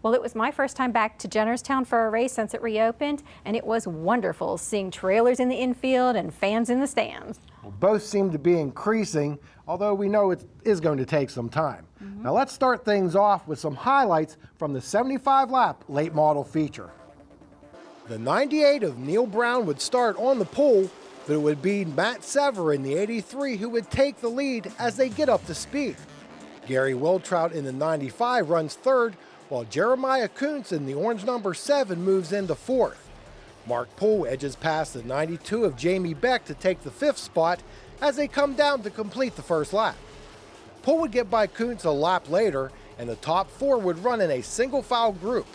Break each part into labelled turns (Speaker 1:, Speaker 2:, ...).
Speaker 1: Well, it was my first time back to Jennerstown for a race since it reopened, and it was wonderful seeing trailers in the infield and fans in the stands.
Speaker 2: Well, both seem to be increasing, although we know it is going to take some time. Now let's start things off with some highlights from the 75-lap late model feature. The 98 of Neil Brown would start on the pole, but it would be Matt Sever in the 83 who would take the lead as they get up to speed. Gary Wiltrout in the 95 runs third, while Jeremiah Kuntz in the orange number 7 moves into fourth. Mark Poole edges past the 92 of Jamie Beck to take the 5th spot as they come down to complete the first lap. Poole would get by Kuntz a lap later, and the top 4 would run in a single file group.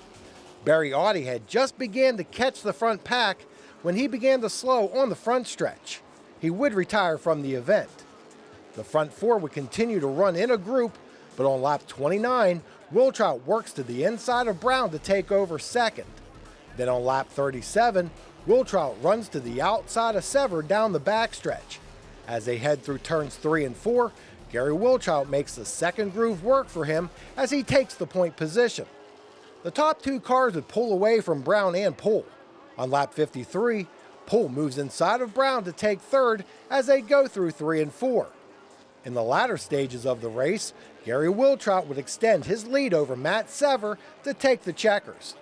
Speaker 2: Barry Audie had just began to catch the front pack when he began to slow on the front stretch. He would retire from the event. The front 4 would continue to run in a group, but on lap 29, Wiltrout works to the inside of Brown to take over second. Then on lap 37, Wiltrout runs to the outside of Sever down the backstretch. As they head through turns 3 and 4, Gary Wiltrout makes the second groove work for him as he takes the point position. The top 2 cars would pull away from Brown and Poole. On lap 53, Poole moves inside of Brown to take third as they go through 3 and 4. In the latter stages of the race, Gary Wiltrout would extend his lead over Matt Sever to take the checkers.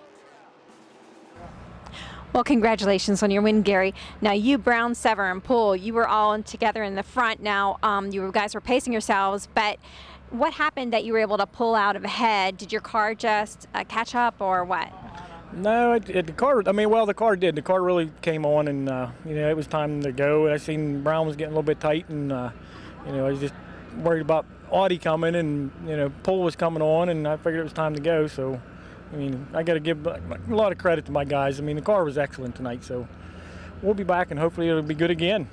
Speaker 1: Well, congratulations on your win, Gary. Now, you, Brown, Sever, and Poole, you were all together in the front. Now, you guys were pacing yourselves, but what happened that you were able to pull out of ahead? Did your car just catch up, or what?
Speaker 3: No, the car. The car did. The car really came on, and it was time to go. I seen Brown was getting a little bit tight, and I was just worried about Audie coming, and Poole was coming on, and I figured it was time to go. So, I got to give a lot of credit to my guys. The car was excellent tonight, so we'll be back, and hopefully it'll be good again.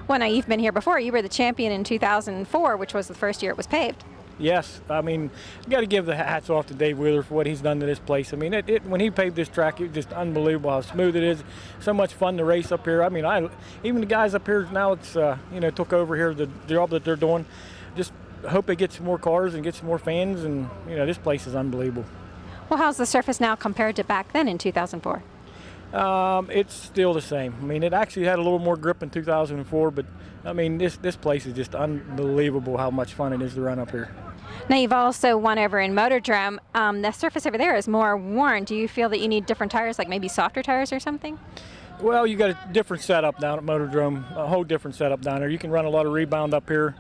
Speaker 1: Well, now you've been here before. You were the champion in 2004, which was the first year it was paved.
Speaker 3: Yes, you got to give the hats off to Dave Wheeler for what he's done to this place. When he paved this track, it was just unbelievable how smooth it is. So much fun to race up here. Even the guys up here now, it's took over here the job that they're doing. Just hope they get some more cars and get some more fans, and this place is unbelievable.
Speaker 1: Well, how's the surface now compared to back then in 2004?
Speaker 3: It's still the same. It actually had a little more grip in 2004, but this place is just unbelievable how much fun it is to run up here.
Speaker 1: Now, you've also won over in Motordrome. The surface over there is more worn. Do you feel that you need different tires, like maybe softer tires or something?
Speaker 3: Well, you got a different setup down at Motordrome, a whole different setup down there. You can run a lot of rebound up here,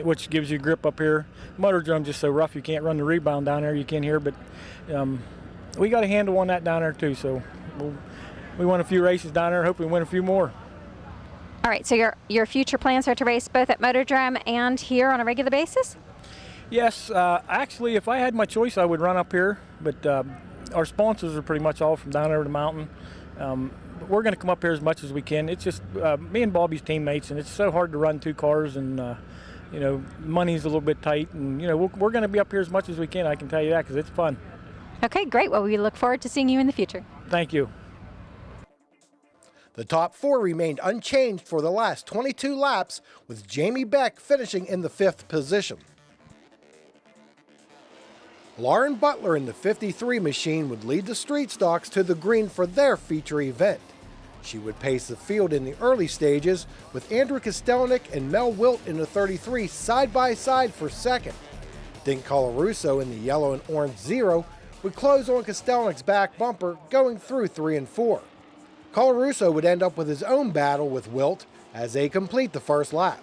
Speaker 3: which gives you grip up here. Motordrome's just so rough you can't run the rebound down there. You can here, but we got a handle on that down there too. So we won a few races down there. Hopefully win a few more.
Speaker 1: All right, so your future plans are to race both at Motordrome and here on a regular basis?
Speaker 3: Yes, actually, if I had my choice, I would run up here, but our sponsors are pretty much all from down over the mountain. We're going to come up here as much as we can. It's just me and Bobby's teammates, and it's so hard to run 2 cars, and money's a little bit tight, and we're going to be up here as much as we can. I can tell you that because it's fun.
Speaker 1: Okay, great. Well, we look forward to seeing you in the future.
Speaker 3: Thank you.
Speaker 2: The top 4 remained unchanged for the last 22 laps, with Jamie Beck finishing in the 5th position. Lauren Butler in the 53 machine would lead the street stocks to the green for their feature event. She would pace the field in the early stages, with Andrew Kostelnik and Mel Wilt in the 33 side by side for second. Dink Colarusso in the yellow and orange 0 would close on Kostelnik's back bumper going through 3 and 4. Colarusso would end up with his own battle with Wilt as they complete the first lap.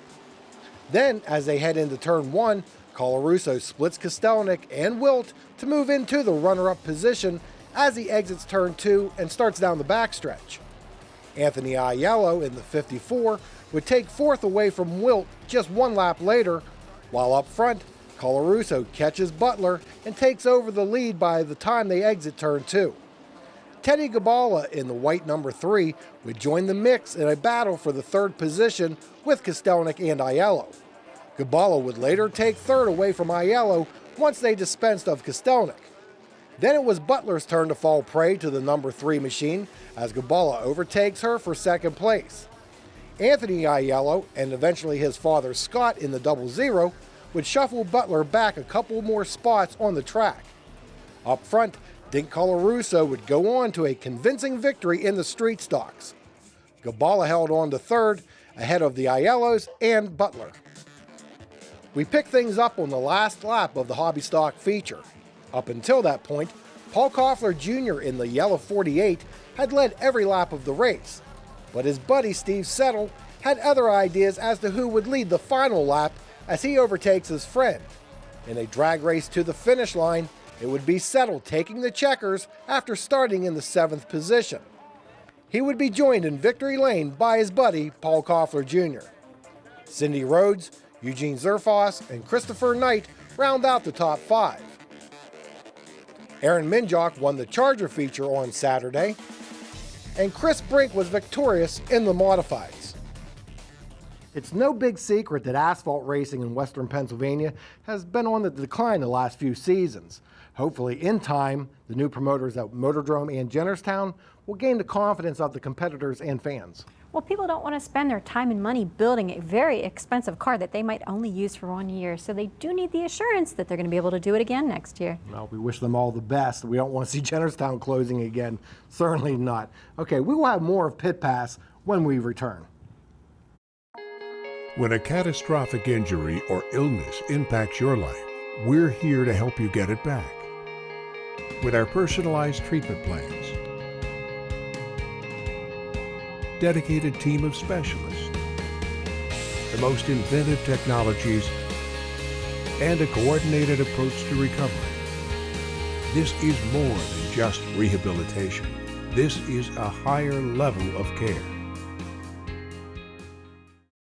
Speaker 2: Then, as they head into turn 1, Colarusso splits Kostelnik and Wilt to move into the runner-up position as he exits turn 2 and starts down the backstretch. Anthony Aiello in the 54 would take 4th away from Wilt just 1 lap later, while up front, Colarusso catches Butler and takes over the lead by the time they exit turn 2. Teddy Gabala in the white number 3 would join the mix in a battle for the 3rd position with Kostelnik and Aiello. Gabala would later take 3rd away from Aiello once they dispensed of Kostelnik. Then it was Butler's turn to fall prey to the number 3 machine as Gabala overtakes her for 2nd place. Anthony Aiello, and eventually his father Scott in the 00, would shuffle Butler back a couple more spots on the track. Up front, Dink Colarusso would go on to a convincing victory in the street stocks. Gabala held on to third, ahead of the Aielos and Butler. We pick things up on the last lap of the hobby stock feature. Up until that point, Paul Koffler Jr. in the yellow 48 had led every lap of the race, but his buddy Steve Settle had other ideas as to who would lead the final lap as he overtakes his friend. In a drag race to the finish line, it would be Settle taking the checkers after starting in the 7th position. He would be joined in victory lane by his buddy Paul Koffler Jr. Cindy Rhodes, Eugene Zerfoss, and Christopher Knight round out the top 5. Aaron Minjock won the Charger feature on Saturday, and Chris Brink was victorious in the modifieds. It's no big secret that asphalt racing in western Pennsylvania has been on the decline the last few seasons. Hopefully, in time, the new promoters at Motordrome and Jennerstown will gain the confidence of the competitors and fans.
Speaker 1: Well, people don't want to spend their time and money building a very expensive car that they might only use for 1 year, so they do need the assurance that they're going to be able to do it again next year.
Speaker 2: Well, we wish them all the best. We don't want to see Jennerstown closing again. Certainly not. Okay, we will have more of Pit Pass when we return.
Speaker 4: When a catastrophic injury or illness impacts your life, we're here to help you get it back. With our personalized treatment plans, dedicated team of specialists, the most inventive technologies, and a coordinated approach to recovery. This is more than just rehabilitation. This is a higher level of care.